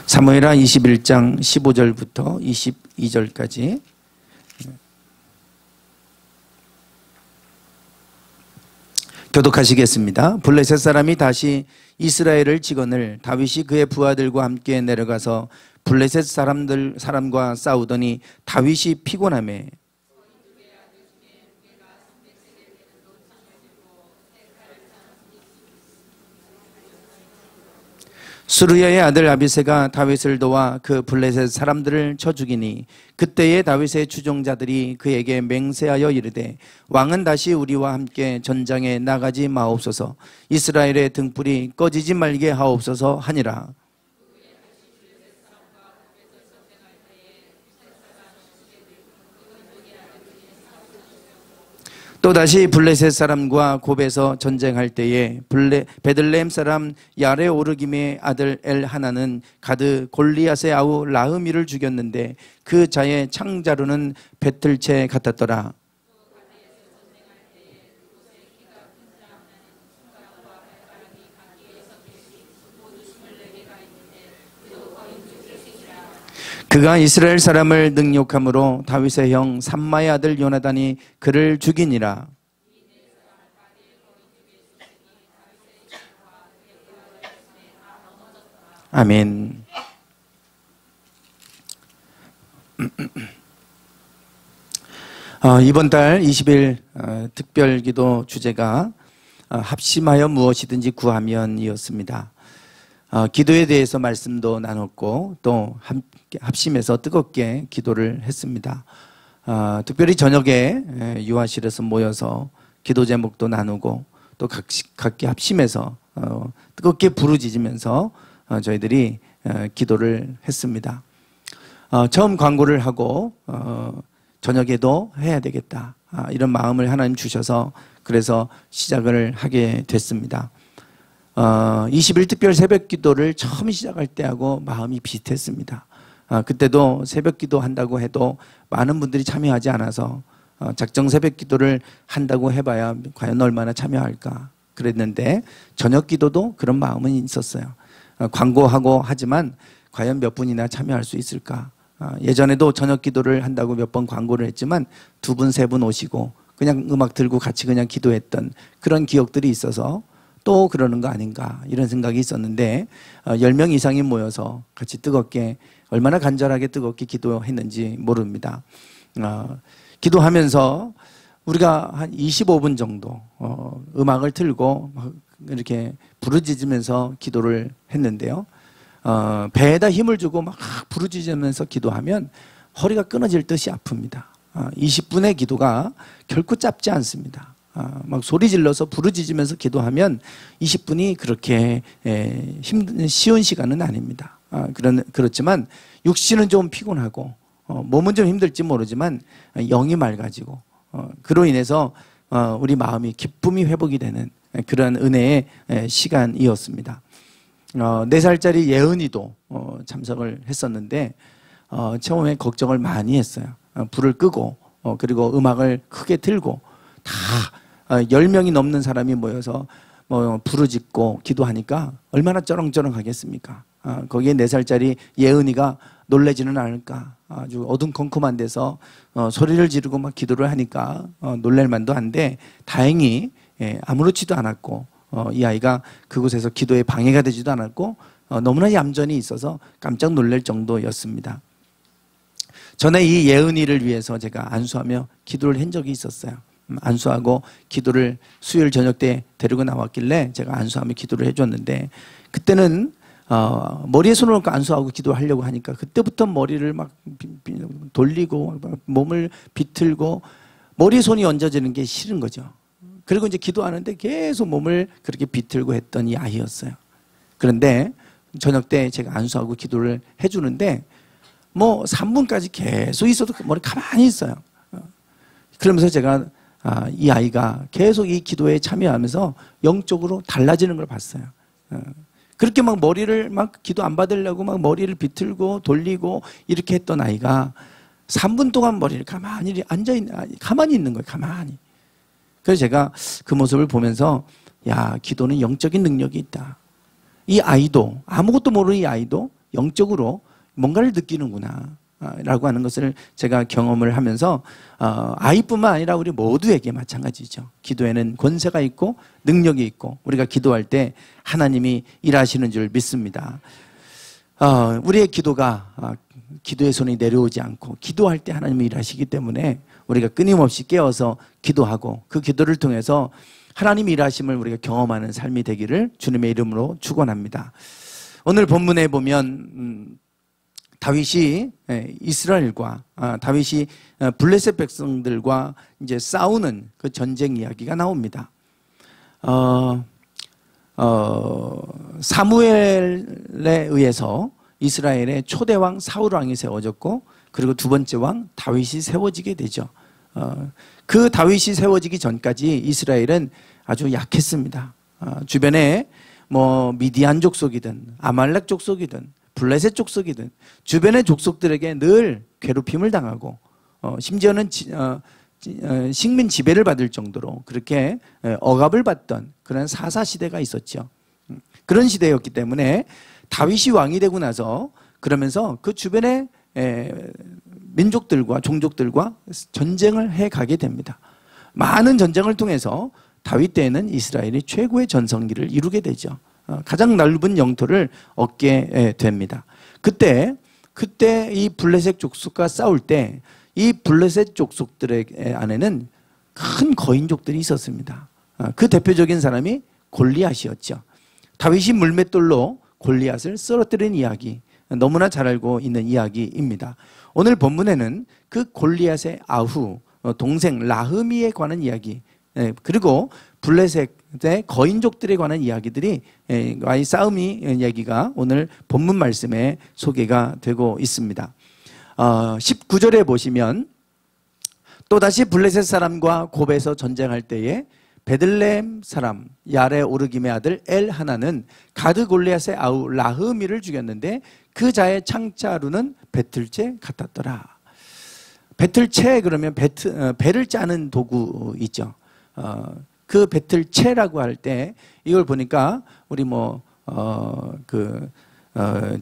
사무엘하 21장 15절부터 22절까지 교독하시겠습니다. 블레셋 사람이 다시 이스라엘을 치거늘 다윗이 그의 부하들과 함께 내려가서 블레셋 사람과 싸우더니 다윗이 피곤하매 수르야의 아들 아비새가 다윗을 도와 그 블레셋 사람들을 쳐 죽이니 그때에 다윗의 추종자들이 그에게 맹세하여 이르되 왕은 다시 우리와 함께 전장에 나가지 마옵소서 이스라엘의 등불이 꺼지지 말게 하옵소서 하니라. 또다시 블레셋 사람과 곱에서 전쟁할 때에 베들레헴 사람 야레 오르김의 아들 엘하나는 가드 골리앗의 아우 라흐미를 죽였는데 그 자의 창자루는 배틀채 같았더라. 그가 이스라엘 사람을 능욕함으로 다윗의 형 삼마의 아들 요나단이 그를 죽이니라. 아멘. 이번 달 20일 특별기도 주제가 합심하여 무엇이든지 구하면이었습니다. 기도에 대해서 말씀도 나눴고 또 합심해서 뜨겁게 기도를 했습니다. 특별히 저녁에 유아실에서 모여서 기도 제목도 나누고 또 각기 합심해서 뜨겁게 부르짖으면서 저희들이 기도를 했습니다. 처음 광고를 하고 저녁에도 해야 되겠다 이런 마음을 하나님 주셔서 그래서 시작을 하게 됐습니다. 20일 특별 새벽 기도를 처음 시작할 때하고 마음이 비슷했습니다. 그때도 새벽 기도 한다고 해도 많은 분들이 참여하지 않아서 작정 새벽 기도를 한다고 해봐야 과연 얼마나 참여할까 그랬는데 저녁 기도도 그런 마음은 있었어요. 광고하고 하지만 과연 몇 분이나 참여할 수 있을까. 예전에도 저녁 기도를 한다고 몇 번 광고를 했지만 2분, 3분 오시고 그냥 음악 들고 같이 그냥 기도했던 그런 기억들이 있어서 또 그러는 거 아닌가 이런 생각이 있었는데 10명 이상이 모여서 같이 뜨겁게 얼마나 간절하게 뜨겁게 기도했는지 모릅니다. 기도하면서 우리가 한 25분 정도 음악을 틀고 이렇게 부르짖으면서 기도를 했는데요. 배에다 힘을 주고 막 부르짖으면서 기도하면 허리가 끊어질 듯이 아픕니다. 20분의 기도가 결코 짧지 않습니다. 막 소리 질러서 부르짖으면서 기도하면 20분이 그렇게 쉬운 시간은 아닙니다. 그렇지만 육신은 좀 피곤하고 몸은 좀 힘들지 모르지만 영이 맑아지고 그로 인해서 우리 마음이 기쁨이 회복이 되는 그런 은혜의 시간이었습니다. 4살짜리 예은이도 참석을 했었는데 처음에 걱정을 많이 했어요. 불을 끄고 그리고 음악을 크게 틀고 다 10명이 넘는 사람이 모여서 부르짖고 기도하니까 얼마나 쩌렁쩌렁하겠습니까? 거기에 4살짜리 예은이가 놀라지는 않을까. 아주 어둠컴컴한 데서 소리를 지르고 막 기도를 하니까 놀랄 만도 한데 다행히 아무렇지도 않았고 이 아이가 그곳에서 기도에 방해가 되지도 않았고 너무나 얌전히 있어서 깜짝 놀랄 정도였습니다. 전에 이 예은이를 위해서 제가 안수하며 기도를 한 적이 있었어요. 안수하고 기도를 수요일 저녁 때 데리고 나왔길래 제가 안수하며 기도를 해줬는데 그때는 머리에 손을 얹고 안수하고 기도하려고 하니까 그때부터 머리를 막 돌리고 몸을 비틀고 머리에 손이 얹어지는 게 싫은 거죠. 그리고 이제 기도하는데 계속 몸을 그렇게 비틀고 했던 이 아이였어요. 그런데 저녁 때 제가 안수하고 기도를 해주는데 3분까지 계속 있어도 머리 가만히 있어요. 그러면서 제가 이 아이가 계속 이 기도에 참여하면서 영적으로 달라지는 걸 봤어요. 그렇게 막 머리를 막 기도 안 받으려고 막 머리를 비틀고 돌리고 이렇게 했던 아이가 3분 동안 머리를 가만히 가만히 있는 거예요. 가만히. 그래서 제가 그 모습을 보면서 야, 기도는 영적인 능력이 있다. 이 아이도, 아무것도 모르는 이 아이도 영적으로 뭔가를 느끼는구나 라고 하는 것을 제가 경험을 하면서 아이뿐만 아니라 우리 모두에게 마찬가지죠. 기도에는 권세가 있고 능력이 있고 우리가 기도할 때 하나님이 일하시는 줄 믿습니다. 우리의 기도가 기도의 손이 내려오지 않고 기도할 때 하나님이 일하시기 때문에 우리가 끊임없이 깨어서 기도하고 그 기도를 통해서 하나님이 일하심을 우리가 경험하는 삶이 되기를 주님의 이름으로 축원합니다. 오늘 본문에 보면 다윗이 이스라엘과 다윗이 블레셋 백성들과 이제 싸우는 그 전쟁 이야기가 나옵니다. 사무엘에 의해서 이스라엘의 초대 왕 사울 왕이 세워졌고 그리고 두 번째 왕 다윗이 세워지게 되죠. 그 다윗이 세워지기 전까지 이스라엘은 아주 약했습니다. 주변에 뭐 미디안 족속이든 아말렉 족속이든 블레셋 족속이든 주변의 족속들에게 늘 괴롭힘을 당하고 심지어는 식민 지배를 받을 정도로 그렇게 억압을 받던 그런 사사시대가 있었죠. 그런 시대였기 때문에 다윗이 왕이 되고 나서 그러면서 그 주변의 민족들과 종족들과 전쟁을 해가게 됩니다. 많은 전쟁을 통해서 다윗 때에는 이스라엘이 최고의 전성기를 이루게 되죠. 가장 넓은 영토를 얻게 됩니다. 그때 이 블레셋 족속과 싸울 때 이 블레셋 족속들의 안에는 큰 거인족들이 있었습니다. 그 대표적인 사람이 골리앗이었죠. 다윗이 물맷돌로 골리앗을 쓰러뜨린 이야기, 너무나 잘 알고 있는 이야기입니다. 오늘 본문에는 그 골리앗의 아후 동생 라흐미에 관한 이야기, 그리고 블레셋의 거인족들에 관한 이야기들이 와의 싸움이 이야기가 오늘 본문 말씀에 소개가 되고 있습니다. 19절에 보시면 또다시 블레셋 사람과 곱에서 전쟁할 때에 베들레헴 사람 야레 오르김의 아들 엘 하나는 가드 골리앗의 아우 라흐미를 죽였는데 그 자의 창자루는 배틀채 같았더라. 배틀채 그러면 배를 짜는 도구 있죠. 그 배틀채라고 할 때 이걸 보니까 우리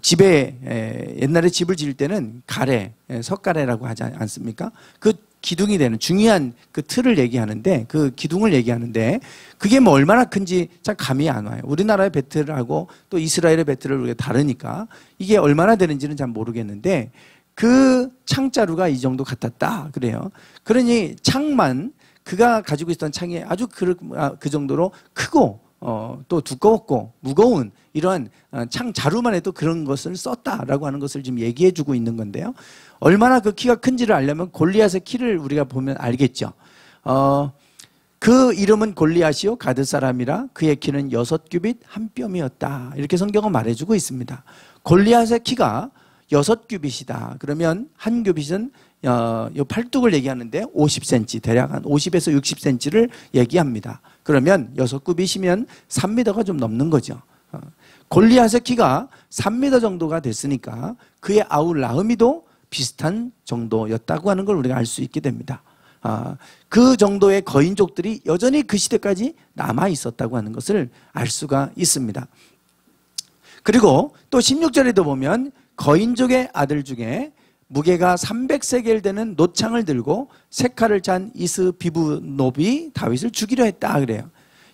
집에 옛날에 집을 지을 때는 가래, 석가래라고 하지 않습니까? 그 기둥이 되는 중요한 그 틀을 얘기하는데 그 기둥을 얘기하는데 그게 뭐 얼마나 큰지 참 감이 안 와요. 우리나라의 배틀하고 또 이스라엘의 배틀을 우리가 다르니까 이게 얼마나 되는지는 잘 모르겠는데 그 창자루가 이 정도 같았다 그래요. 그러니 창만 그가 가지고 있었던 창이 아주 그 정도로 크고 또 두껍고 무거운 이러한 창 자루만 해도 그런 것을 썼다라고 하는 것을 지금 얘기해 주고 있는 건데요. 얼마나 그 키가 큰지를 알려면 골리앗의 키를 우리가 보면 알겠죠. 그 이름은 골리앗이요 가드 사람이라 그의 키는 6규빗 한 뼘이었다. 이렇게 성경은 말해주고 있습니다. 골리앗의 키가 6규빗이다. 그러면 한 규빗은 요 팔뚝을 얘기하는데 50cm, 대략 한 50에서 60cm를 얘기합니다. 그러면 6규빗이면 3m가 좀 넘는 거죠. 골리앗의 키가 3m 정도가 됐으니까 그의 아우 라흐미도 비슷한 정도였다고 하는 걸 우리가 알 수 있게 됩니다. 그 정도의 거인족들이 여전히 그 시대까지 남아 있었다고 하는 것을 알 수가 있습니다. 그리고 또 16절에도 보면 거인족의 아들 중에 무게가 300세겔 되는 노창을 들고 색칼을 찬 이스비브노비 다윗을 죽이려 했다 그래요.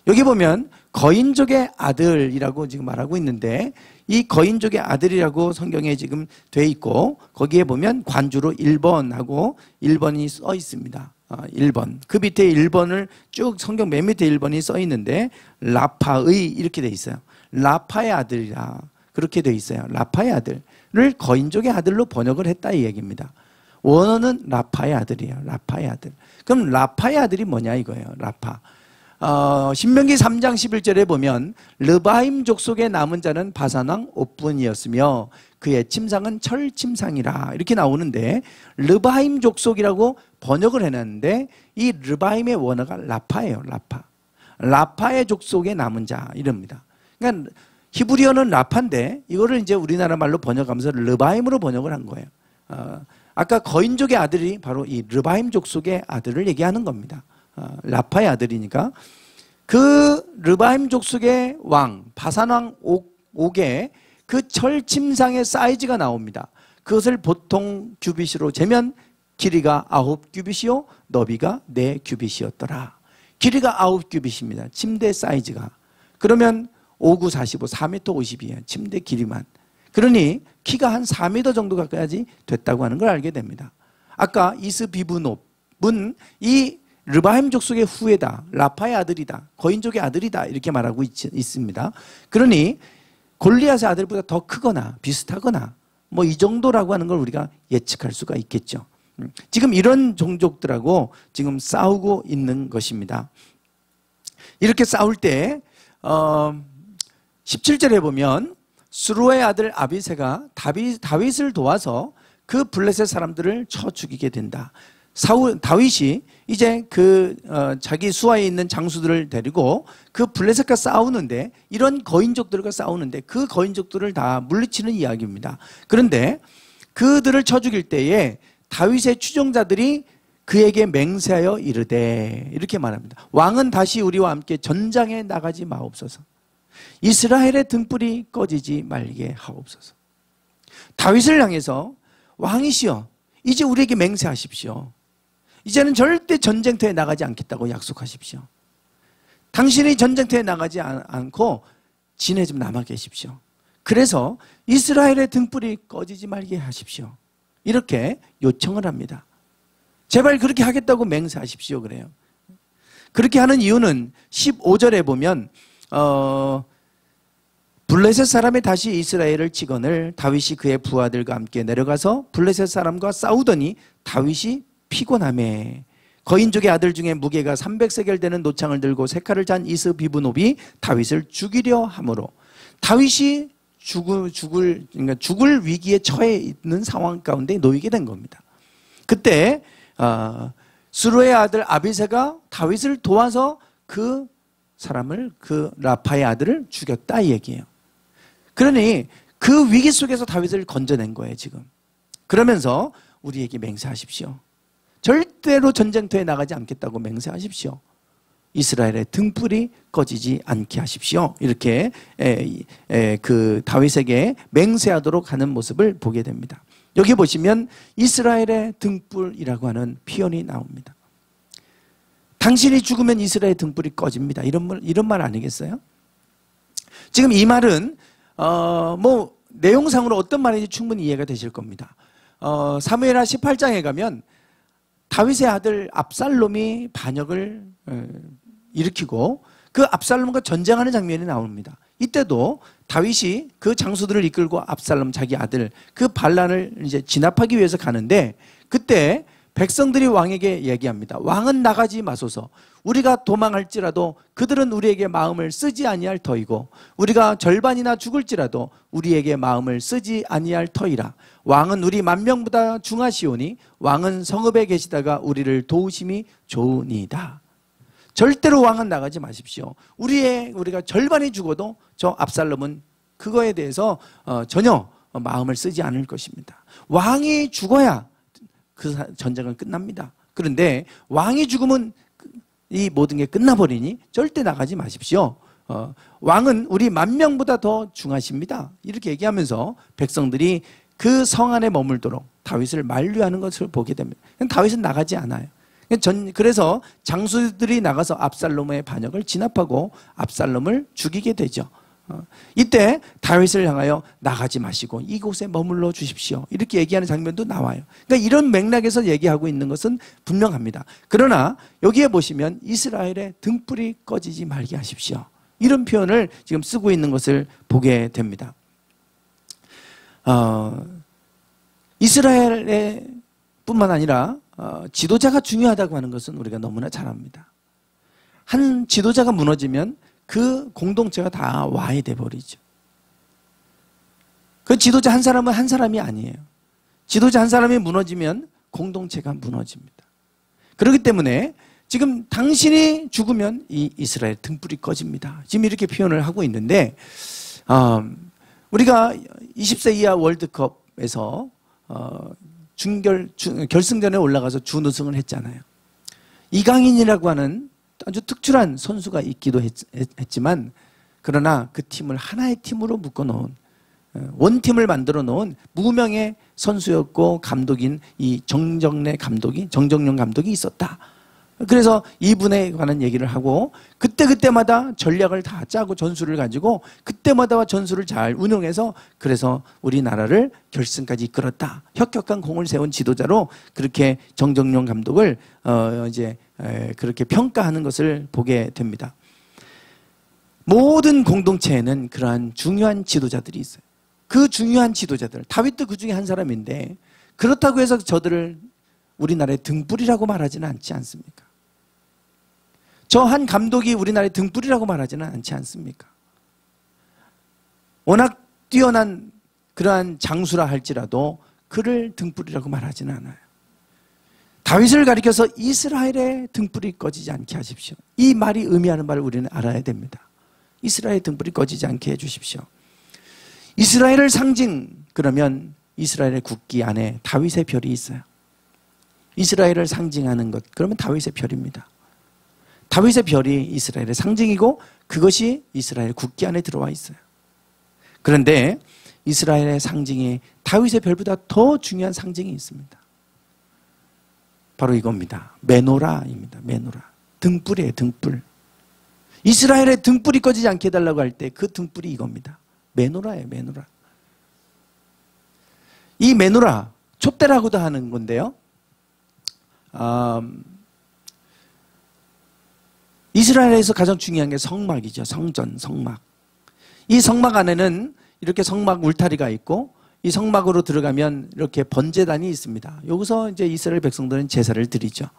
여기 보면 거인족의 아들이라고 지금 말하고 있는데 이 거인족의 아들이라고 성경에 지금 돼 있고 거기에 보면 관주로 1번하고 1번이 써 있습니다. 1번. 그 밑에 1번을 쭉 성경 맨 밑에 1번이 써 있는데 라파의 이렇게 돼 있어요. 라파의 아들이라 그렇게 돼 있어요. 라파의 아들을 거인족의 아들로 번역을 했다 이 얘기입니다. 원어는 라파의 아들이에요. 라파의 아들. 그럼 라파의 아들이 뭐냐 이거예요. 라파. 신명기 3장 11절에 보면 르바임 족속의 남은 자는 바산왕 옥분이었으며 그의 침상은 철침상이라 이렇게 나오는데 르바임 족속이라고 번역을 해놨는데 이 르바임의 원어가 라파예요. 라파의 족속의 남은 자 이럽니다. 그러니까 히브리어는 라파인데 이거를 이제 우리나라 말로 번역하면서 르바임으로 번역을 한 거예요. 아까 거인족의 아들이 바로 이 르바임 족속의 아들을 얘기하는 겁니다. 라파의 아들이니까 그 르바임 족속의 왕 바산왕 옥에 그 철 침상의 사이즈가 나옵니다. 그것을 보통 규빗으로 재면 길이가 9규빗이요 너비가 4규빗이었더라. 길이가 9규빗입니다. 침대 사이즈가. 그러면 5, 9, 45, 4m 50이에요. 침대 길이만. 그러니 키가 한 4m 정도 가까이 됐다고 하는 걸 알게 됩니다. 아까 이스비브놉은 이 르바임 족속의 후예다. 라파의 아들이다. 거인족의 아들이다. 이렇게 말하고 있습니다. 그러니 골리앗의 아들보다 더 크거나 비슷하거나 뭐 이 정도라고 하는 걸 우리가 예측할 수가 있겠죠. 지금 이런 종족들하고 지금 싸우고 있는 것입니다. 이렇게 싸울 때 17절에 보면 스루의 아들 아비새가 다윗을 도와서 그 블레셋 사람들을 쳐 죽이게 된다. 다윗이 이제 자기 수하에 있는 장수들을 데리고 그 블레셋과 싸우는데, 이런 거인족들과 싸우는데 그 거인족들을 다 물리치는 이야기입니다. 그런데 그들을 쳐 죽일 때에 다윗의 추종자들이 그에게 맹세하여 이르되, 이렇게 말합니다. 왕은 다시 우리와 함께 전장에 나가지 마옵소서. 이스라엘의 등불이 꺼지지 말게 하옵소서. 다윗을 향해서 왕이시여, 이제 우리에게 맹세하십시오. 이제는 절대 전쟁터에 나가지 않겠다고 약속하십시오. 당신이 전쟁터에 나가지 않고 진에 좀 남아 계십시오. 그래서 이스라엘의 등불이 꺼지지 말게 하십시오. 이렇게 요청을 합니다. 제발 그렇게 하겠다고 맹세하십시오. 그래요. 그렇게 하는 이유는 15절에 보면 블레셋 사람이 다시 이스라엘을 치거늘 다윗이 그의 부하들과 함께 내려가서 블레셋 사람과 싸우더니 다윗이 피곤하매 거인족의 아들 중에 무게가 300세겔 되는 노창을 들고 색깔을 잔 이스비브놉이 다윗을 죽이려 하므로 다윗이 죽을 위기에 처해 있는 상황 가운데 놓이게 된 겁니다. 그때 스루의 아들 아비새가 다윗을 도와서 그 사람을, 그 라파의 아들을 죽였다 이 얘기예요. 그러니 그 위기 속에서 다윗을 건져낸 거예요 지금. 그러면서 우리에게 맹세하십시오. 절대로 전쟁터에 나가지 않겠다고 맹세하십시오. 이스라엘의 등불이 꺼지지 않게 하십시오. 이렇게 그 다윗에게 맹세하도록 하는 모습을 보게 됩니다. 여기 보시면 이스라엘의 등불이라고 하는 표현이 나옵니다. 당신이 죽으면 이스라엘 등불이 꺼집니다. 이런 말 아니겠어요? 지금 이 말은 뭐 내용상으로 어떤 말인지 충분히 이해가 되실 겁니다. 사무엘하 18장에 가면 다윗의 아들 압살롬이 반역을 일으키고 그 압살롬과 전쟁하는 장면이 나옵니다. 이때도 다윗이 그 장수들을 이끌고 압살롬 자기 아들 그 반란을 이제 진압하기 위해서 가는데, 그때 백성들이 왕에게 얘기합니다. 왕은 나가지 마소서. 우리가 도망할지라도 그들은 우리에게 마음을 쓰지 아니할 터이고 우리가 절반이나 죽을지라도 우리에게 마음을 쓰지 아니할 터이라. 왕은 우리 만명보다 중하시오니 왕은 성읍에 계시다가 우리를 도우심이 좋으니이다. 절대로 왕은 나가지 마십시오. 우리가 절반이 죽어도 저 압살롬은 그거에 대해서 전혀 마음을 쓰지 않을 것입니다. 왕이 죽어야 그 전쟁은 끝납니다. 그런데 왕이 죽으면 이 모든 게 끝나버리니 절대 나가지 마십시오. 왕은 우리 만명보다 더 중하십니다. 이렇게 얘기하면서 백성들이 그 성 안에 머물도록 다윗을 만류하는 것을 보게 됩니다. 다윗은 나가지 않아요. 그래서 장수들이 나가서 압살롬의 반역을 진압하고 압살롬을 죽이게 되죠. 이때 다윗을 향하여 나가지 마시고 이곳에 머물러 주십시오. 이렇게 얘기하는 장면도 나와요. 그러니까 이런 맥락에서 얘기하고 있는 것은 분명합니다. 그러나 여기에 보시면 이스라엘의 등불이 꺼지지 말게 하십시오. 이런 표현을 지금 쓰고 있는 것을 보게 됩니다. 이스라엘의 뿐만 아니라 지도자가 중요하다고 하는 것은 우리가 너무나 잘 압니다. 한 지도자가 무너지면 그 공동체가 다 와해돼 버리죠. 그 지도자 한 사람은 한 사람이 아니에요. 지도자 한 사람이 무너지면 공동체가 무너집니다. 그렇기 때문에 지금 당신이 죽으면 이 이스라엘 등불이 꺼집니다. 지금 이렇게 표현을 하고 있는데, 우리가 20세 이하 월드컵에서 결승전에 올라가서 준우승을 했잖아요. 이강인이라고 하는 아주 특출한 선수가 있기도 했지만 그러나 그 팀을 하나의 팀으로 묶어놓은, 원팀을 만들어 놓은 무명의 선수였고 감독인 이 정정용 감독이 있었다. 그래서 이분에 관한 얘기를 하고 그때마다 전략을 다 짜고 전술을 가지고 그때마다 전술을 잘 운용해서 그래서 우리나라를 결승까지 이끌었다. 혁혁한 공을 세운 지도자로 그렇게 정정용 감독을 그렇게 평가하는 것을 보게 됩니다. 모든 공동체에는 그러한 중요한 지도자들이 있어요. 그 중요한 지도자들, 다윗도 그 중에 한 사람인데 그렇다고 해서 저들을 우리나라의 등불이라고 말하지는 않지 않습니까? 저 한 감독이 우리나라의 등불이라고 말하지는 않지 않습니까? 워낙 뛰어난 그러한 장수라 할지라도 그를 등불이라고 말하지는 않아요. 다윗을 가리켜서 이스라엘의 등불이 꺼지지 않게 하십시오. 이 말이 의미하는 바를 우리는 알아야 됩니다. 이스라엘의 등불이 꺼지지 않게 해주십시오. 이스라엘을 그러면 이스라엘의 국기 안에 다윗의 별이 있어요. 이스라엘을 상징하는 것, 그러면 다윗의 별입니다. 다윗의 별이 이스라엘의 상징이고 그것이 이스라엘 국기 안에 들어와 있어요. 그런데 이스라엘의 상징이 다윗의 별보다 더 중요한 상징이 있습니다. 바로 이겁니다. 메노라입니다. 메노라. 등불이에요. 등불. 이스라엘의 등불이 꺼지지 않게 해달라고 할 때 그 등불이 이겁니다. 메노라예요. 메노라. 이 메노라, 촛대라고도 하는 건데요. 이스라엘에서 가장 중요한 게 성막이죠. 성전, 성막. 이 성막 안에는 이렇게 성막 울타리가 있고 이 성막으로 들어가면 이렇게 번제단이 있습니다. 여기서 이제 이스라엘 백성들은 제사를 드리죠.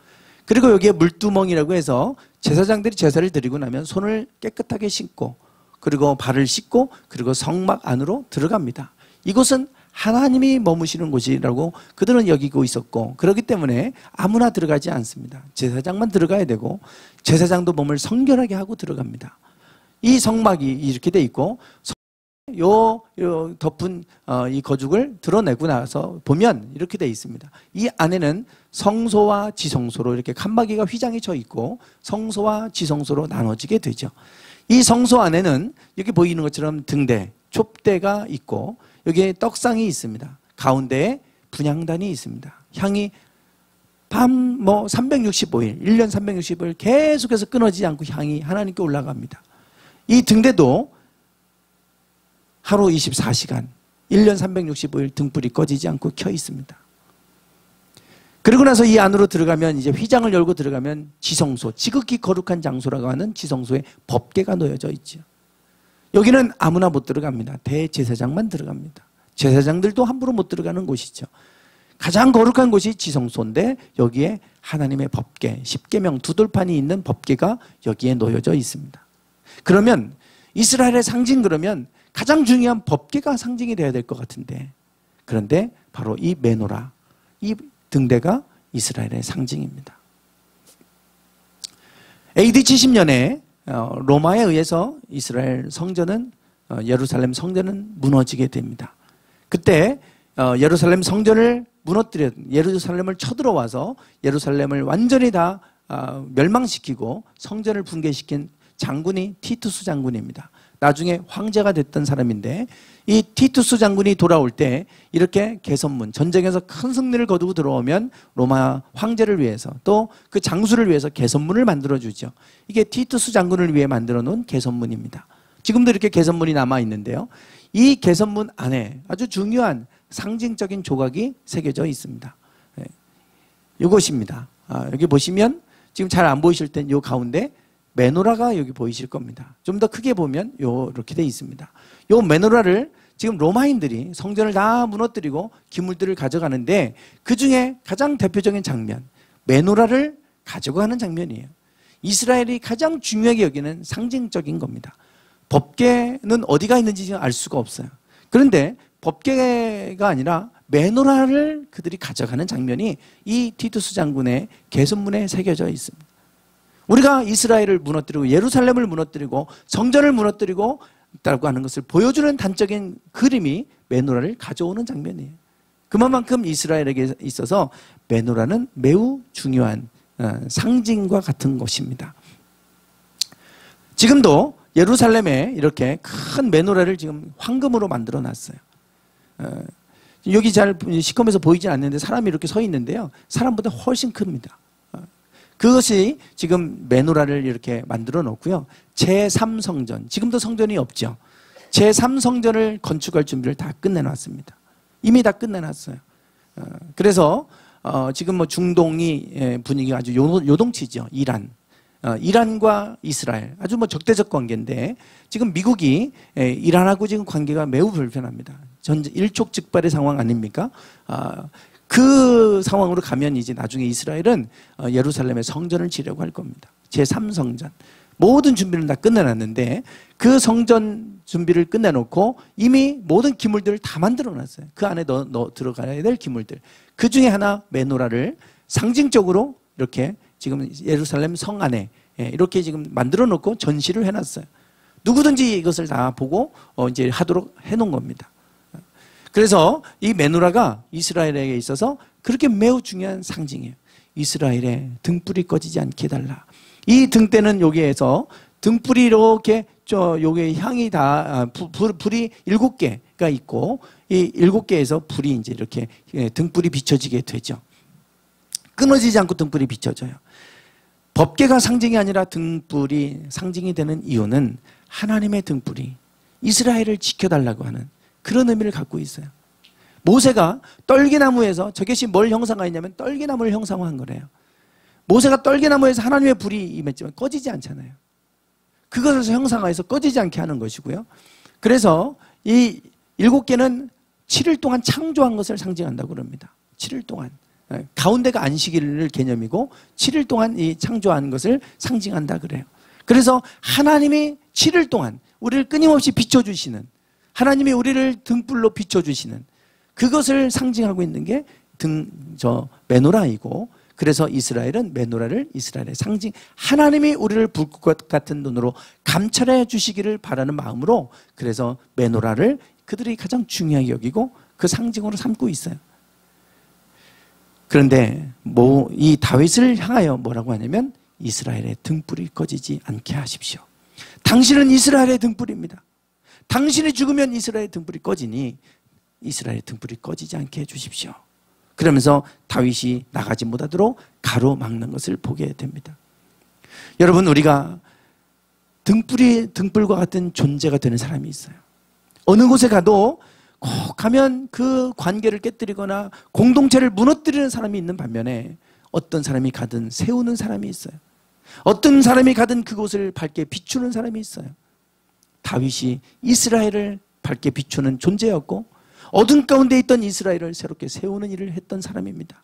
그리고 여기에 물두멍이라고 해서 제사장들이 제사를 드리고 나면 손을 깨끗하게 씻고 그리고 발을 씻고 그리고 성막 안으로 들어갑니다. 이곳은 하나님이 머무시는 곳이라고 그들은 여기고 있었고 그렇기 때문에 아무나 들어가지 않습니다. 제사장만 들어가야 되고 제사장도 몸을 성결하게 하고 들어갑니다. 이 성막이 이렇게 돼 있고 요 덮은 이 거죽을 드러내고 나서 보면 이렇게 돼 있습니다. 이 안에는 성소와 지성소로 이렇게 칸막이가 휘장이 쳐 있고 성소와 지성소로 나눠지게 되죠. 이 성소 안에는 여기 보이는 것처럼 등대, 촛대가 있고 여기에 떡상이 있습니다. 가운데에 분향단이 있습니다. 향이 365일, 1년 365일 계속해서 끊어지지 않고 향이 하나님께 올라갑니다. 이 등대도 하루 24시간, 1년 365일 등불이 꺼지지 않고 켜 있습니다. 그리고 나서 이 안으로 들어가면 이제 휘장을 열고 들어가면 지성소, 지극히 거룩한 장소라고 하는 지성소에 법궤가 놓여져 있죠. 여기는 아무나 못 들어갑니다. 대제사장만 들어갑니다. 제사장들도 함부로 못 들어가는 곳이죠. 가장 거룩한 곳이 지성소인데 여기에 하나님의 법궤, 십계명 두 돌판이 있는 법궤가 여기에 놓여져 있습니다. 그러면 이스라엘의 상징 그러면 가장 중요한 법궤가 상징이 되어야 될 것 같은데 그런데 바로 이 메노라, 이 등대가 이스라엘의 상징입니다. AD 70년에 로마에 의해서 이스라엘 성전은 예루살렘 성전은 무너지게 됩니다. 그때 예루살렘 성전을 예루살렘을 쳐들어와서 예루살렘을 완전히 다 멸망시키고 성전을 붕괴시킨 장군이 티투스 장군입니다. 나중에 황제가 됐던 사람인데 이 티투스 장군이 돌아올 때 이렇게 개선문, 전쟁에서 큰 승리를 거두고 들어오면 로마 황제를 위해서 또 그 장수를 위해서 개선문을 만들어주죠. 이게 티투스 장군을 위해 만들어 놓은 개선문입니다. 지금도 이렇게 개선문이 남아 있는데요. 이 개선문 안에 아주 중요한 상징적인 조각이 새겨져 있습니다. 이것입니다. 여기 보시면 지금 잘 안 보이실 땐 이 가운데 메노라가 여기 보이실 겁니다. 좀 더 크게 보면 이렇게 돼 있습니다. 이 메노라를 지금 로마인들이 성전을 다 무너뜨리고 기물들을 가져가는데 그 중에 가장 대표적인 장면, 메노라를 가져가는 장면이에요. 이스라엘이 가장 중요하게 여기는 상징적인 겁니다. 법궤는 어디가 있는지 지금 알 수가 없어요. 그런데 법궤가 아니라 메노라를 그들이 가져가는 장면이 이 티투스 장군의 개선문에 새겨져 있습니다. 우리가 이스라엘을 무너뜨리고 예루살렘을 무너뜨리고 성전을 무너뜨리고 있다고 하는 것을 보여주는 단적인 그림이 메노라를 가져오는 장면이에요. 그만큼 이스라엘에게 있어서 메노라는 매우 중요한 상징과 같은 것입니다. 지금도 예루살렘에 이렇게 큰 메노라를 지금 황금으로 만들어 놨어요. 여기 잘 시커면서 보이진 않는데 사람이 이렇게 서 있는데요. 사람보다 훨씬 큽니다. 그것이 지금 메노라를 이렇게 만들어 놓고요. 제3성전, 지금도 성전이 없죠. 제3성전을 건축할 준비를 다 끝내놨습니다. 이미 다 끝내놨어요. 그래서 지금 뭐 중동이 분위기가 아주 요동치죠. 이란과 이스라엘 아주 뭐 적대적 관계인데 지금 미국이 이란하고 지금 관계가 매우 불편합니다. 일촉즉발의 상황 아닙니까? 그 상황으로 가면 이제 나중에 이스라엘은 예루살렘에 성전을 지려고 할 겁니다. 제3성전. 모든 준비를 다 끝내놨는데 그 성전 준비를 끝내놓고 이미 모든 기물들을 다 만들어 놨어요. 그 안에 넣어 들어가야 될 기물들. 그 중에 하나 메노라를 상징적으로 이렇게 지금 예루살렘 성 안에 이렇게 지금 만들어 놓고 전시를 해놨어요. 누구든지 이것을 다 보고 이제 하도록 해놓은 겁니다. 그래서 이 메노라가 이스라엘에게 있어서 그렇게 매우 중요한 상징이에요. 이스라엘의 등불이 꺼지지 않게 해달라. 이 등대는 여기에서 등불이 이렇게 여기 향이 다 불이 7개가 있고 이 7개에서 불이 이제 이렇게 등불이 비춰지게 되죠. 끊어지지 않고 등불이 비춰져요. 법궤가 상징이 아니라 등불이 상징이 되는 이유는 하나님의 등불이 이스라엘을 지켜달라고 하는 그런 의미를 갖고 있어요. 모세가 떨기나무에서 저것이 뭘 형상화했냐면 떨기나무를 형상화한 거래요. 모세가 떨기나무에서 하나님의 불이 임했지만 꺼지지 않잖아요. 그것을 형상화해서 꺼지지 않게 하는 것이고요. 그래서 이 7개는 7일 동안 창조한 것을 상징한다고 그럽니다. 7일 동안. 가운데가 안식일 개념이고 7일 동안 이 창조한 것을 상징한다 그래요. 그래서 하나님이 7일 동안 우리를 끊임없이 비춰주시는, 하나님이 우리를 등불로 비춰주시는 그것을 상징하고 있는 게 메노라이고, 그래서 이스라엘은 메노라를 이스라엘의 상징, 하나님이 우리를 불꽃 같은 눈으로 감찰해 주시기를 바라는 마음으로 그래서 메노라를 그들이 가장 중요하게 여기고 그 상징으로 삼고 있어요. 그런데 이 다윗을 향하여 뭐라고 하냐면 이스라엘의 등불이 꺼지지 않게 하십시오. 당신은 이스라엘의 등불입니다. 당신이 죽으면 이스라엘의 등불이 꺼지니 이스라엘의 등불이 꺼지지 않게 해주십시오. 그러면서 다윗이 나가지 못하도록 가로막는 것을 보게 됩니다. 여러분, 우리가 등불과 같은 존재가 되는 사람이 있어요. 어느 곳에 가도 꼭 가면 그 관계를 깨뜨리거나 공동체를 무너뜨리는 사람이 있는 반면에 어떤 사람이 가든 세우는 사람이 있어요. 어떤 사람이 가든 그곳을 밝게 비추는 사람이 있어요. 다윗이 이스라엘을 밝게 비추는 존재였고 어둠 가운데 있던 이스라엘을 새롭게 세우는 일을 했던 사람입니다.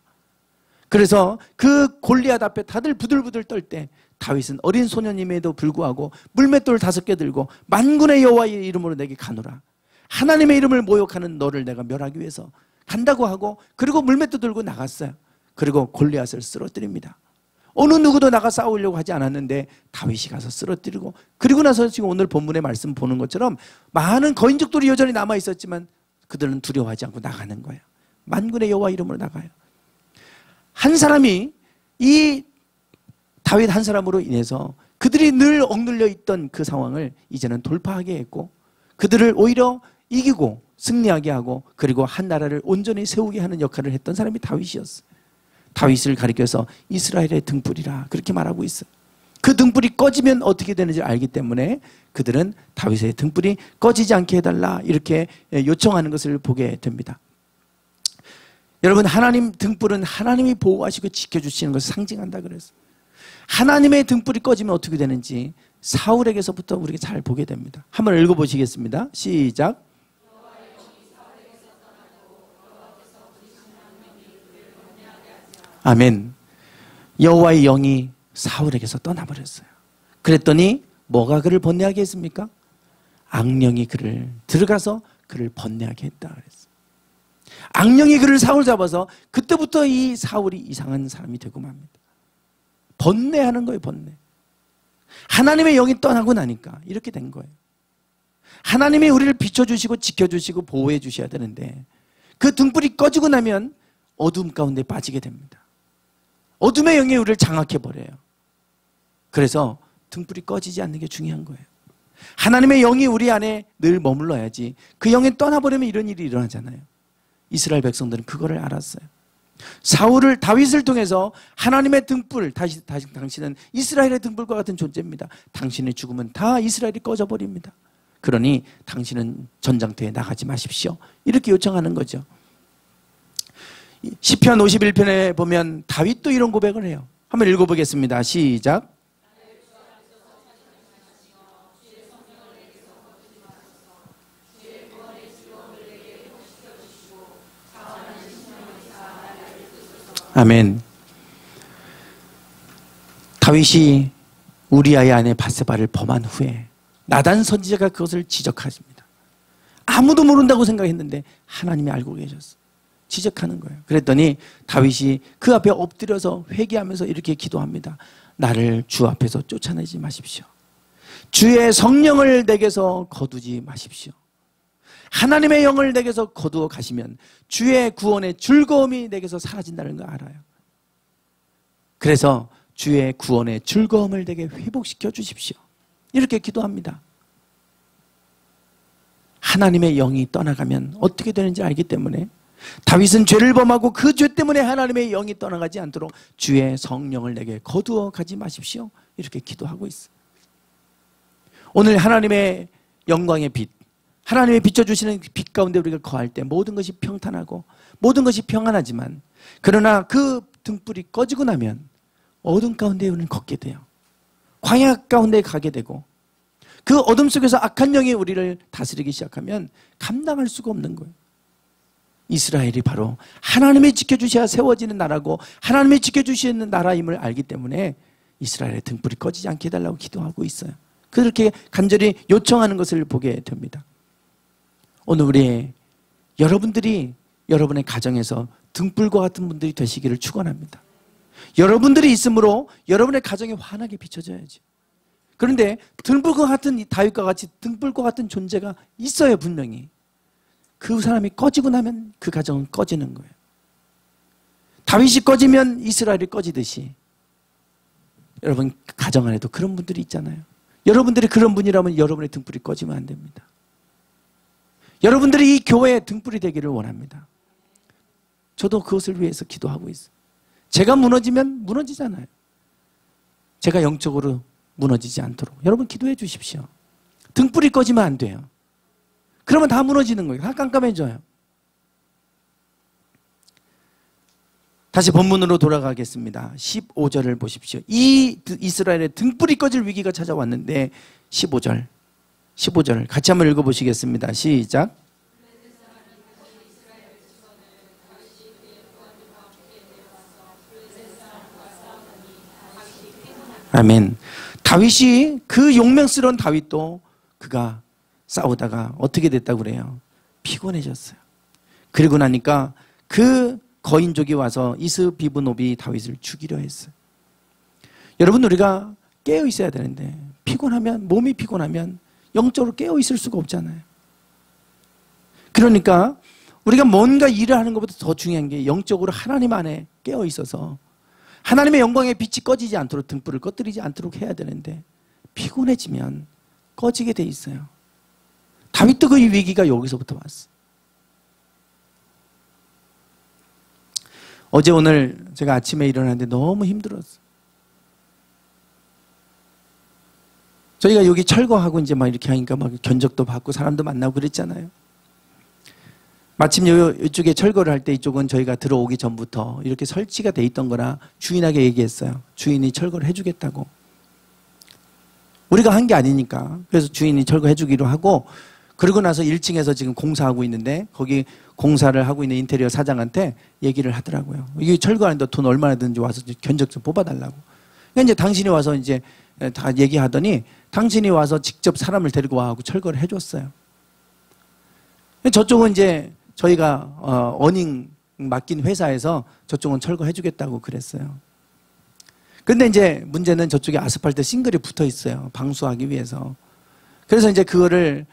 그래서 그 골리앗 앞에 다들 부들부들 떨 때 다윗은 어린 소년임에도 불구하고 물맷돌 5개 들고 만군의 여호와의 이름으로 내게 가노라. 하나님의 이름을 모욕하는 너를 내가 멸하기 위해서 간다고 하고, 그리고 물맷돌 들고 나갔어요. 그리고 골리앗을 쓰러뜨립니다. 어느 누구도 나가 싸우려고 하지 않았는데 다윗이 가서 쓰러뜨리고, 그리고 나서 지금 오늘 본문의 말씀 보는 것처럼 많은 거인족들이 여전히 남아 있었지만 그들은 두려워하지 않고 나가는 거예요. 만군의 여호와 이름으로 나가요. 한 사람이, 이 다윗 한 사람으로 인해서 그들이 늘 억눌려 있던 그 상황을 이제는 돌파하게 했고, 그들을 오히려 이기고 승리하게 하고, 그리고 한 나라를 온전히 세우게 하는 역할을 했던 사람이 다윗이었어요. 다윗을 가리켜서 이스라엘의 등불이라 그렇게 말하고 있어요. 그 등불이 꺼지면 어떻게 되는지 알기 때문에 그들은 다윗의 등불이 꺼지지 않게 해달라 이렇게 요청하는 것을 보게 됩니다. 여러분, 하나님 등불은 하나님이 보호하시고 지켜주시는 것을 상징한다 그랬어요. 하나님의 등불이 꺼지면 어떻게 되는지 사울에게서부터 우리가 잘 보게 됩니다. 한번 읽어보시겠습니다. 시작. 아멘. 여호와의 영이 사울에게서 떠나버렸어요. 그랬더니 뭐가 그를 번뇌하게 했습니까? 악령이 그를 들어가서 그를 번뇌하게 했다 그랬어요. 악령이 그를 사로잡아서 그때부터 이 사울이 이상한 사람이 되고 맙니다. 번뇌하는 거예요, 번뇌. 하나님의 영이 떠나고 나니까 이렇게 된 거예요. 하나님이 우리를 비춰주시고 지켜주시고 보호해 주셔야 되는데 그 등불이 꺼지고 나면 어둠 가운데 빠지게 됩니다. 어둠의 영이 우리를 장악해버려요. 그래서 등불이 꺼지지 않는 게 중요한 거예요. 하나님의 영이 우리 안에 늘 머물러야지. 그 영이 떠나버리면 이런 일이 일어나잖아요. 이스라엘 백성들은 그거를 알았어요. 다윗을 통해서 하나님의 등불, 다시 당신은 이스라엘의 등불과 같은 존재입니다. 당신의 죽음은 다 이스라엘이 꺼져버립니다. 그러니 당신은 전장터에 나가지 마십시오. 이렇게 요청하는 거죠. 시편 51편에 보면 다윗도 이런 고백을 해요. 한번 읽어보겠습니다. 시작. 아멘. 다윗이 우리아의 아내 밧세바를 범한 후에 나단 선지자가 그것을 지적하십니다. 아무도 모른다고 생각했는데 하나님이 알고 계셨어. 지적하는 거예요. 그랬더니 다윗이 그 앞에 엎드려서 회개하면서 이렇게 기도합니다. 나를 주 앞에서 쫓아내지 마십시오. 주의 성령을 내게서 거두지 마십시오. 하나님의 영을 내게서 거두어 가시면 주의 구원의 즐거움이 내게서 사라진다는 걸 알아요. 그래서 주의 구원의 즐거움을 내게 회복시켜 주십시오. 이렇게 기도합니다. 하나님의 영이 떠나가면 어떻게 되는지 알기 때문에 다윗은 죄를 범하고 그 죄 때문에 하나님의 영이 떠나가지 않도록 주의 성령을 내게 거두어 가지 마십시오. 이렇게 기도하고 있어요. 오늘 하나님의 영광의 빛, 하나님의 비춰주시는 빛 가운데 우리가 거할 때 모든 것이 평탄하고 모든 것이 평안하지만, 그러나 그 등불이 꺼지고 나면 어둠 가운데 우리는 걷게 돼요. 광야 가운데 가게 되고, 그 어둠 속에서 악한 영이 우리를 다스리기 시작하면 감당할 수가 없는 거예요. 이스라엘이 바로 하나님이 지켜주셔야 세워지는 나라고 하나님이 지켜주시는 나라임을 알기 때문에 이스라엘의 등불이 꺼지지 않게 해달라고 기도하고 있어요. 그렇게 간절히 요청하는 것을 보게 됩니다. 오늘 여러분들이 여러분의 가정에서 등불과 같은 분들이 되시기를 축원합니다. 여러분들이 있으므로 여러분의 가정이 환하게 비춰져야지. 그런데 등불과 같은 다윗과 같이 등불과 같은 존재가 있어요. 분명히 그 사람이 꺼지고 나면 그 가정은 꺼지는 거예요. 다윗이 꺼지면 이스라엘이 꺼지듯이 여러분 가정 안에도 그런 분들이 있잖아요. 여러분들이 그런 분이라면 여러분의 등불이 꺼지면 안 됩니다. 여러분들이 이 교회의 등불이 되기를 원합니다. 저도 그것을 위해서 기도하고 있어요. 제가 무너지면 무너지잖아요. 제가 영적으로 무너지지 않도록 여러분 기도해 주십시오. 등불이 꺼지면 안 돼요. 그러면 다 무너지는 거예요. 다 깜깜해져요. 다시 본문으로 돌아가겠습니다. 15절을 보십시오. 이 이스라엘의 등불이 꺼질 위기가 찾아왔는데 15절 같이 한번 읽어보시겠습니다. 시작. 아멘. 다윗이 그 용맹스러운 다윗도 그가 싸우다가 어떻게 됐다고 그래요? 피곤해졌어요. 그리고 나니까 그 거인족이 와서 이스비브노비 다윗을 죽이려 했어요. 여러분 우리가 깨어 있어야 되는데 피곤하면, 몸이 피곤하면 영적으로 깨어 있을 수가 없잖아요. 그러니까 우리가 뭔가 일을 하는 것보다 더 중요한 게 영적으로 하나님 안에 깨어 있어서 하나님의 영광의 빛이 꺼지지 않도록 등불을 꺼뜨리지 않도록 해야 되는데 피곤해지면 꺼지게 돼 있어요. 다윗도 그 위기가 여기서부터 왔어. 어제 오늘 제가 아침에 일어났는데 너무 힘들었어. 저희가 여기 철거하고 이제 막 이렇게 하니까 막 견적도 받고 사람도 만나고 그랬잖아요. 마침 이쪽에 철거를 할 때 이쪽은 저희가 들어오기 전부터 이렇게 설치가 돼 있던 거라 주인에게 얘기했어요. 주인이 철거를 해주겠다고. 우리가 한 게 아니니까. 그래서 주인이 철거해 주기로 하고, 그러고 나서 1층에서 지금 공사하고 있는데 거기 공사를 하고 있는 인테리어 사장한테 얘기를 하더라고요. 이게 철거하는데 돈 얼마나 드는지 와서 견적 좀 뽑아달라고. 그러니까 이제 당신이 와서 이제 다 얘기하더니 당신이 와서 직접 사람을 데리고 와서 철거를 해줬어요. 저쪽은 이제 저희가 어닝 맡긴 회사에서 저쪽은 철거해 주겠다고 그랬어요. 근데 이제 문제는 저쪽에 아스팔트 싱글이 붙어 있어요. 방수하기 위해서. 그래서 이제 그거를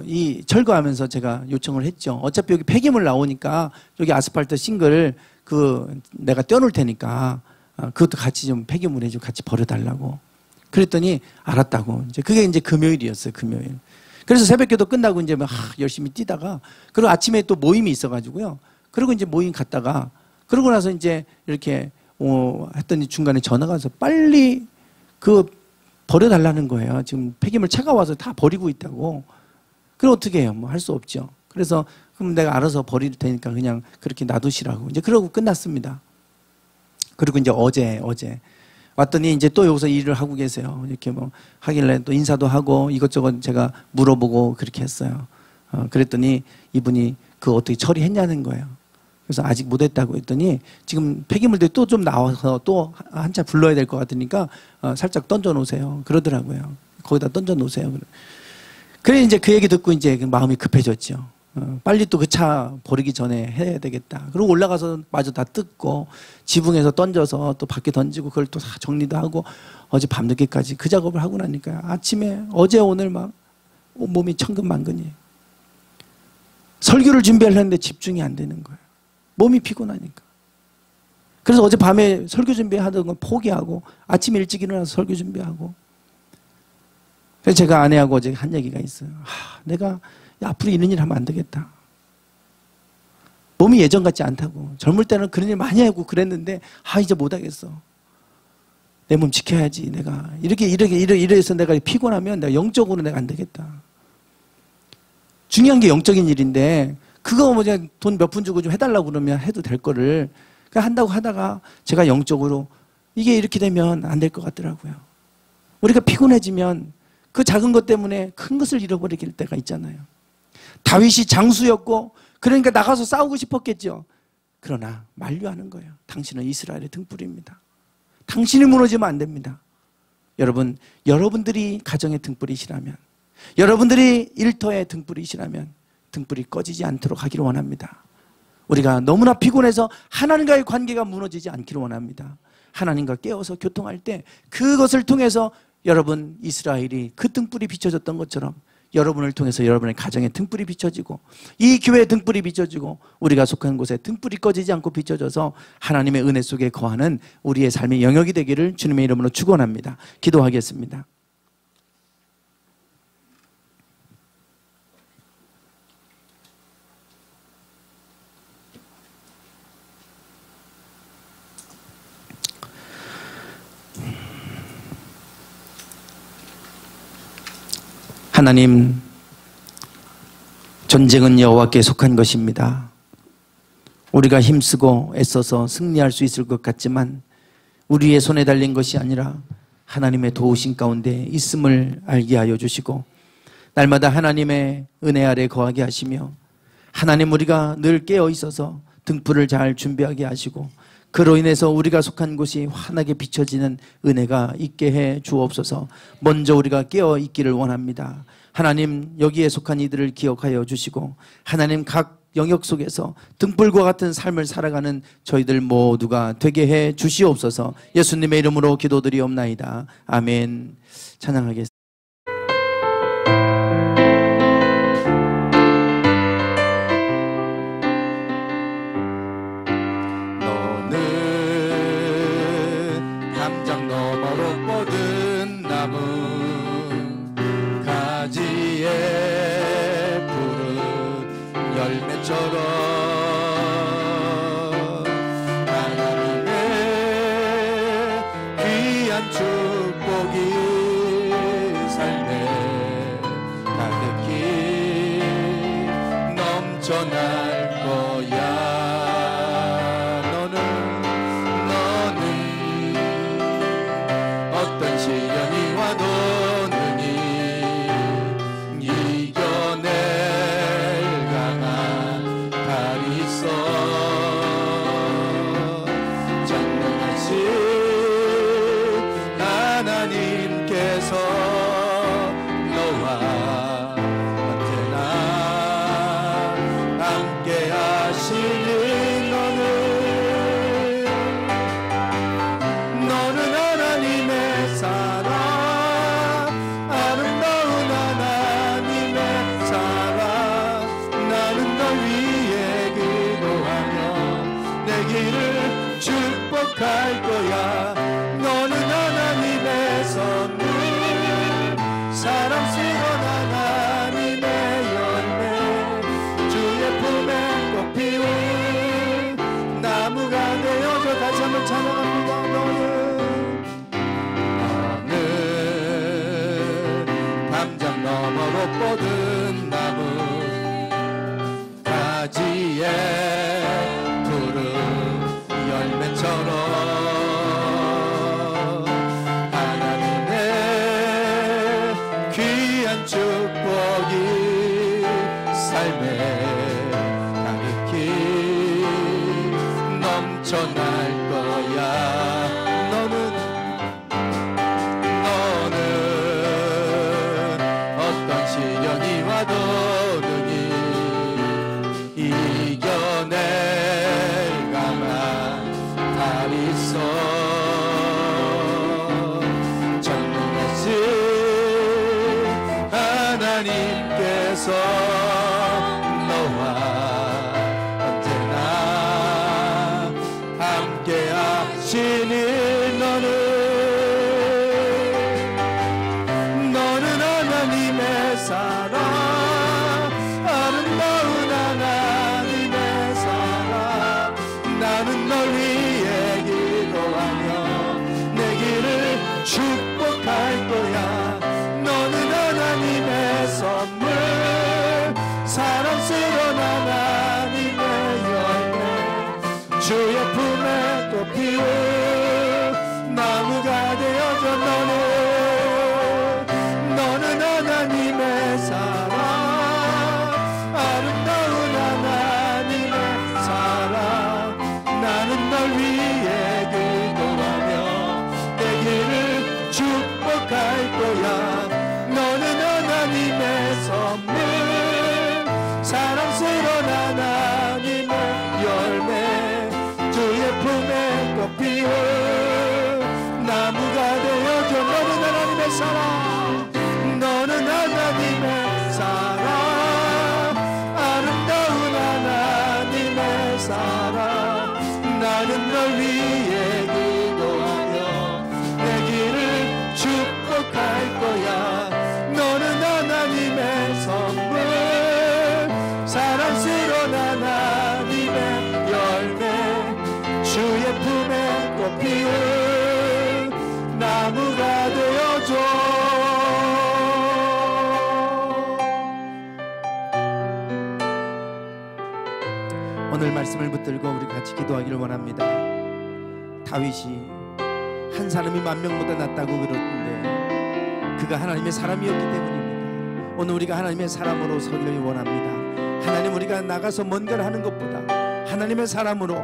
이 철거하면서 제가 요청을 했죠. 어차피 여기 폐기물 나오니까 여기 아스팔트 싱글 내가 떼어놓을 테니까 그것도 같이 좀 폐기물에 좀 같이 버려달라고. 그랬더니 알았다고. 이제 그게 이제 금요일이었어요. 금요일. 그래서 새벽기도 끝나고 이제 막 열심히 뛰다가 그리고 아침에 또 모임이 있어가지고요. 그리고 이제 모임 갔다가 그러고 나서 이제 이렇게 했더니 중간에 전화가 와서 빨리 그 버려달라는 거예요. 지금 폐기물 차가 와서 다 버리고 있다고. 그럼 어떻게 해요? 뭐 할 수 없죠. 그래서 그럼 내가 알아서 버릴 테니까 그냥 그렇게 놔두시라고. 이제 그러고 끝났습니다. 그리고 이제 어제 왔더니 이제 또 여기서 일을 하고 계세요. 이렇게 뭐 하길래 또 인사도 하고 이것저것 제가 물어보고 그렇게 했어요. 그랬더니 이분이 그거 어떻게 처리했냐는 거예요. 그래서 아직 못했다고 했더니 지금 폐기물들이 또 좀 나와서 또 한 차 불러야 될 것 같으니까 살짝 던져 놓으세요. 그러더라고요. 거기다 던져 놓으세요. 그래 이제 그 얘기 듣고 이제 마음이 급해졌죠. 빨리 또 그 차 버리기 전에 해야 되겠다. 그리고 올라가서 마저 다 뜯고 지붕에서 던져서 또 밖에 던지고 그걸 또 다 정리도 하고 어제 밤늦게까지 그 작업을 하고 나니까 아침에 어제 오늘 막 몸이 천근만근이에요. 설교를 준비하려는데 집중이 안 되는 거예요. 몸이 피곤하니까. 그래서 어제 밤에 설교 준비하던 건 포기하고 아침에 일찍 일어나서 설교 준비하고. 그래서 제가 아내하고 어제 한 얘기가 있어요. 내가 앞으로 이런 일 하면 안 되겠다. 몸이 예전 같지 않다고. 젊을 때는 그런 일 많이 하고 그랬는데 이제 못하겠어. 내 몸 지켜야지. 내가 이래서 내가 피곤하면 내가 영적으로 내가 안 되겠다. 중요한 게 영적인 일인데 그거 뭐 그냥 돈 몇 푼 주고 좀 해달라고 그러면 해도 될 거를 그냥 한다고 하다가 제가 영적으로 이게 이렇게 되면 안 될 것 같더라고요. 우리가 피곤해지면 그 작은 것 때문에 큰 것을 잃어버릴 때가 있잖아요. 다윗이 장수였고 그러니까 나가서 싸우고 싶었겠죠. 그러나 만류하는 거예요. 당신은 이스라엘의 등불입니다. 당신이 무너지면 안 됩니다. 여러분, 여러분들이 가정의 등불이시라면, 여러분들이 일터의 등불이시라면 등불이 꺼지지 않도록 하기를 원합니다. 우리가 너무나 피곤해서 하나님과의 관계가 무너지지 않기를 원합니다. 하나님과 깨어서 교통할 때 그것을 통해서 여러분 이스라엘이 그 등불이 비춰졌던 것처럼 여러분을 통해서 여러분의 가정에 등불이 비춰지고 이 교회에 등불이 비춰지고 우리가 속한 곳에 등불이 꺼지지 않고 비춰져서 하나님의 은혜 속에 거하는 우리의 삶의 영역이 되기를 주님의 이름으로 축원합니다. 기도하겠습니다. 하나님, 전쟁은 여호와께 속한 것입니다. 우리가 힘쓰고 애써서 승리할 수 있을 것 같지만 우리의 손에 달린 것이 아니라 하나님의 도우심 가운데 있음을 알게 하여 주시고 날마다 하나님의 은혜 아래 거하게 하시며 하나님 우리가 늘 깨어 있어서 등불을 잘 준비하게 하시고 그로 인해서 우리가 속한 곳이 환하게 비춰지는 은혜가 있게 해 주옵소서. 먼저 우리가 깨어 있기를 원합니다. 하나님 여기에 속한 이들을 기억하여 주시고 하나님 각 영역 속에서 등불과 같은 삶을 살아가는 저희들 모두가 되게 해 주시옵소서. 예수님의 이름으로 기도드리옵나이다. 아멘. 찬양하겠습니다. 축복할 거야. 너는 하나님의 선 찬양합니다. 너는 담장 너머로 뻗은 나무 가지에 푸른 열매처럼 하나님의 귀한 축복이 삶에 가득히 넘쳐날 거야. 너는 어떤 시련이 와도 능히 이겨낼 강한 달이 있어. 전능하신 하나님께서 너와 언제나 함께 하시니 너는 하나님의 사랑, 아름다운 하나님의 사랑. 나는 널 위해 기도하며 내 길을 축복할 거야. 너는 하나님의 선물, 사랑스러운 하나님의 열매, 주의 품에 꽃피운 나무가 되어줘. 너는 하나님의 사랑, 아름다운 하나님의 사랑. 나는 널 위해 기도하며 내 길을 축복할 거야. 너는 하나님의 선물, 사랑스러운 하나님의 열매, 주의 품에 꽃피운 나무가 되어줘. 너는 하나님의 사랑, 너는 하나님의 사랑, 아름다운 하나님의 사랑. 나는 널 위해 기도하며 내 길을 축복할 거야. 너는 하나님의 선물, 사랑스러운 하나님의 열매, 주의 품에 꽃피운 나무가 되어줘. 오늘 말씀을 붙들고 우리 같이 기도하기를 원합니다. 다윗이 한 사람이 10,000명보다 낫다고 그러던데 그가 하나님의 사람이었기 때문입니다. 오늘 우리가 하나님의 사람으로 서기를 원합니다. 하나님, 우리가 나가서 뭔가를 하는 것보다 하나님의 사람으로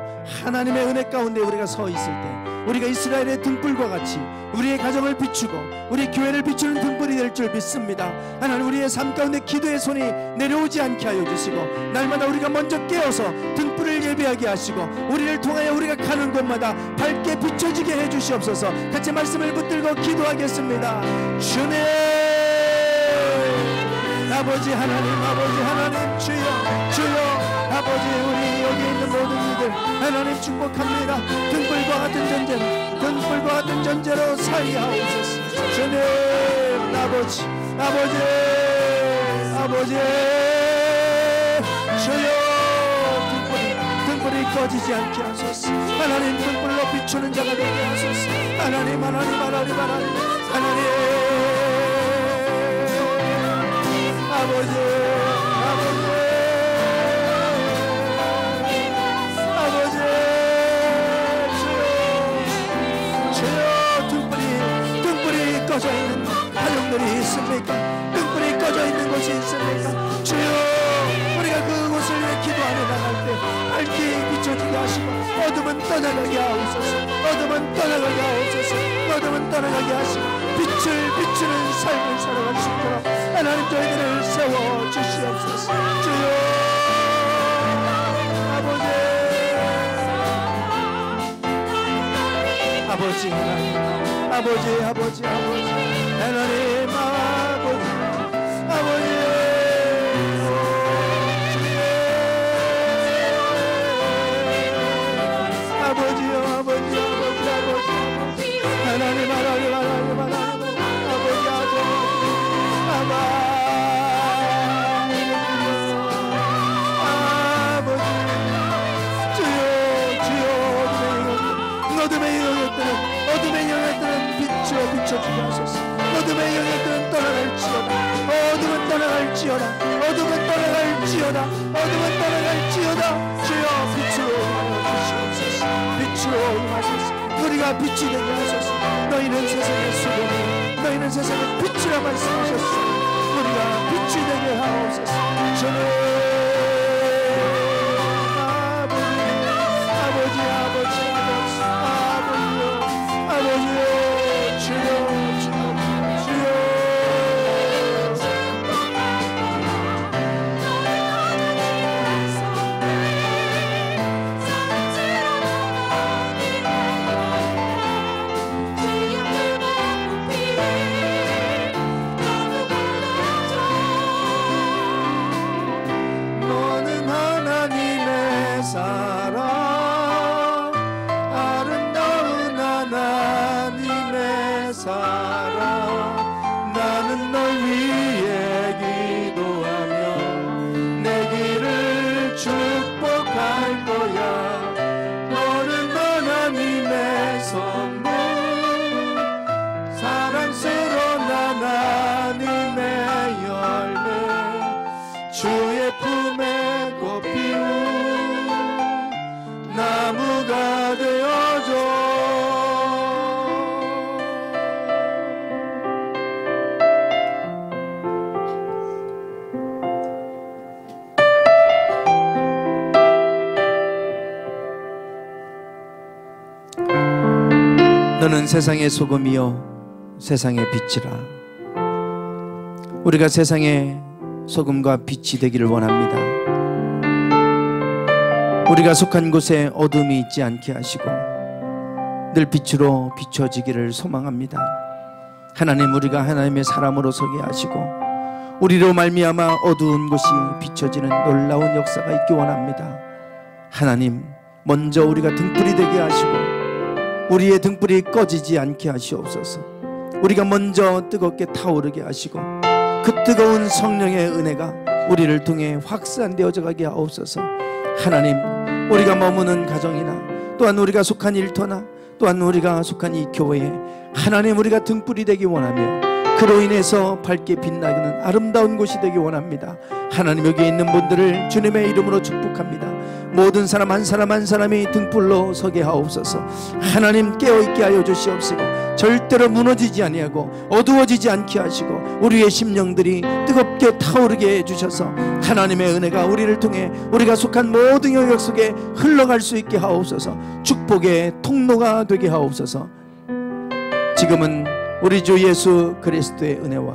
하나님의 은혜 가운데 우리가 서 있을 때 우리가 이스라엘의 등불과 같이 우리의 가정을 비추고 우리 교회를 비추는 등불이 될 줄 믿습니다. 하나님, 우리의 삶 가운데 기도의 손이 내려오지 않게 하여 주시고 날마다 우리가 먼저 깨어서 등불을 예배하게 하시고 우리를 통하여 우리가 가는 곳마다 밝게 비춰지게 해주시옵소서. 같이 말씀을 붙들고 기도하겠습니다. 주님, 아버지 하나님, 주여 아버지, 우리 여기 있는 모든 이들 하나님 축복합니다. 등불과 같은 존재로 살리하옵소서. 주님, 아버지 주여, 등불이 꺼지지 않게 하소서. 하나님, 등불로 비추는 자가 되게 하소서. 하나님, 아버지 주여, 등불이 꺼져 있는 가정들이 있습니까? 등불이 꺼져 있는 곳이 있습니까? 주여, 우리가 그곳을 위해 기도하며 나갈 때 밝게 비춰지게 하시고 어둠은 떠나가게 하시고 빛을 비추는 삶을 살아갈 수 있도록 하나님, 저희들을 세워주시옵소서. 주여, 아버지 하나님, 아버지 하나님, 떠나갈지어다. 어둠은 떠나갈지어다. 어둠은 떠나갈지어다. 주여 빛으로 임하시옵소서. 빛으로 임하소서. 우리가 빛이 되게 하소서. 너희는 세상의 소금이요 너희는 세상의 빛이라 말씀하셨으니 우리가 빛이 되게 하옵소서. 주는 아버지요 주여 너는 하나님의 사랑 아름다운 하나님의 사랑 나는 널 위해 기도하며 내 길을 축복할 거야. 너는 하나님의 선물 사랑스러운 하나님의 열매 주의 품에 꽃피운 나무가 되어줘. 너는 세상의 소금이요 세상의 빛이라. 우리가 세상의 소금과 빛이 되기를 원합니다. 우리가 속한 곳에 어둠이 있지 않게 하시고 늘 빛으로 비춰지기를 소망합니다. 하나님, 우리가 하나님의 사람으로 서게 하시고 우리로 말미암아 어두운 곳이 비춰지는 놀라운 역사가 있기 원합니다. 하나님, 먼저 우리가 등불이 되게 하시고 우리의 등불이 꺼지지 않게 하시옵소서. 우리가 먼저 뜨겁게 타오르게 하시고 그 뜨거운 성령의 은혜가 우리를 통해 확산되어져 가게 하옵소서. 하나님, 우리가 머무는 가정이나 또한 우리가 속한 일터나 또한 우리가 속한 이 교회에 하나님, 우리가 등불이 되기 원하며 그로 인해서 밝게 빛나는 아름다운 곳이 되기 원합니다. 하나님, 여기 있는 분들을 주님의 이름으로 축복합니다. 모든 사람 한 사람 한 사람이 등불로 서게 하옵소서. 하나님, 깨어있게 하여 주시옵시고 절대로 무너지지 아니하고 어두워지지 않게 하시고 우리의 심령들이 뜨겁게 타오르게 해주셔서 하나님의 은혜가 우리를 통해 우리가 속한 모든 영역 속에 흘러갈 수 있게 하옵소서. 축복의 통로가 되게 하옵소서. 지금은 우리 주 예수 그리스도의 은혜와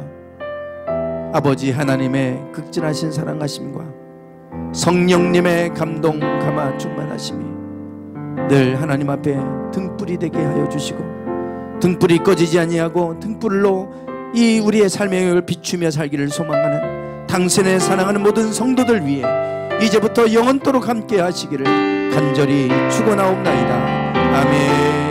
아버지 하나님의 극진하신 사랑하심과 성령님의 감동 감화 충만하심이 늘 하나님 앞에 등불이 되게 하여 주시고 등불이 꺼지지 아니하고 등불로 이 우리의 삶의 영역을 비추며 살기를 소망하는 당신의 사랑하는 모든 성도들 위해 이제부터 영원토록 함께 하시기를 간절히 축원하옵나이다. 아멘.